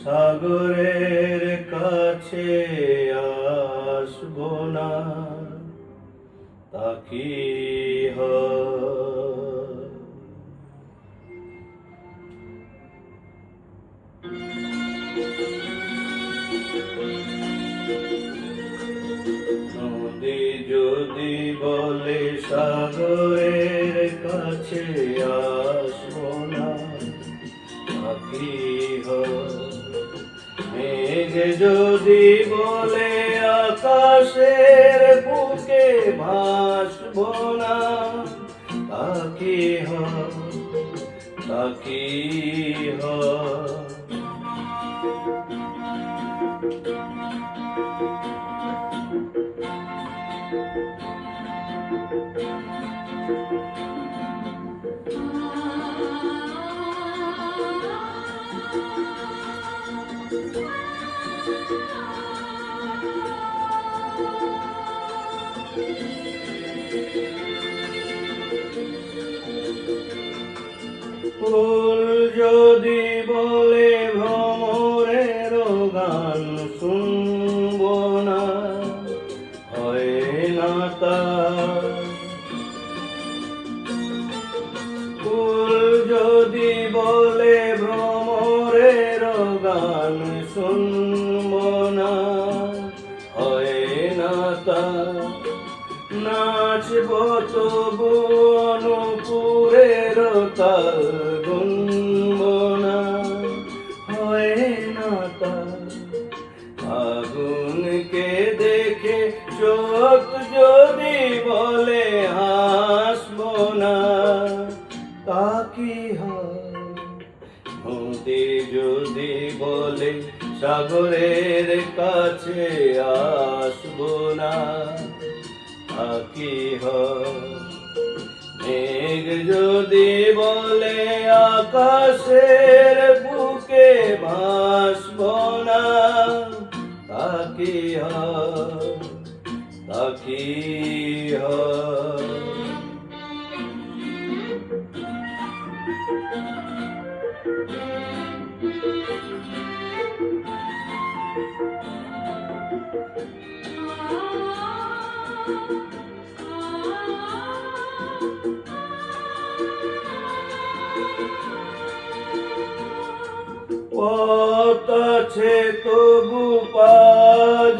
সাগরের কাছে আসবো না, তা কি হয়? নদী যদি বলে সাগরের কাছে আসবো না, তা কি হয়? মেঘ যদি বলে আকাশের বুকে ভাসবো না, তা কি হয়? তা কি হয়? ফুল যদি বলে ভ্রমরের গান শুনবো না, হয় না তা। ফুল যদি বলে ভ্রমরের গান শুনবো না, হয় না তা। নাচব তবু অনুপুরের তাল গুনব না, হয় না তা। আগুনকে দেখে চোখ যদি বলে হাসবো না, তা কি হয়? নদী যদি বলে সাগরের কাছে আসবো না, তা কি হয়? মেঘ যদি বলে আকাশের বুকে ভাসবো না, তা কি হয়? তা কি হয়? পথ আছে তবু পা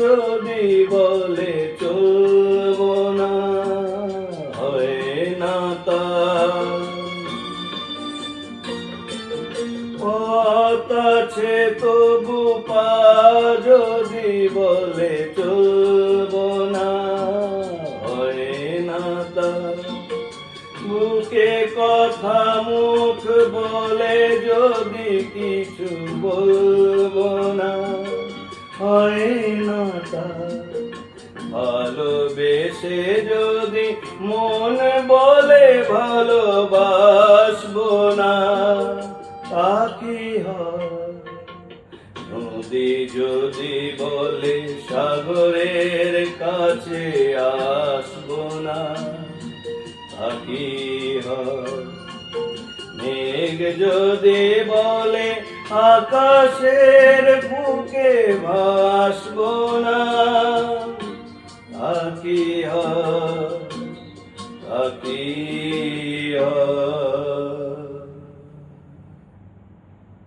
যদি বলে চলবো না, হয় না তা। পথ আছে তবু পা যদি বলে চলবো না, হয় না তা। বুকে কথা মুখ বলে যদি কিছু বলবো না, হয় না তা। ভালোবেসে যদি মন বলে ভালোবাসবো না, তা কি হয়? নদী যদি বলে সাগরের কাছে আসবো না, তা কি হয়? মেঘ যদি বলে আকাশের বুকে ভাসবো না, তা কি হয়? তা কি হয়?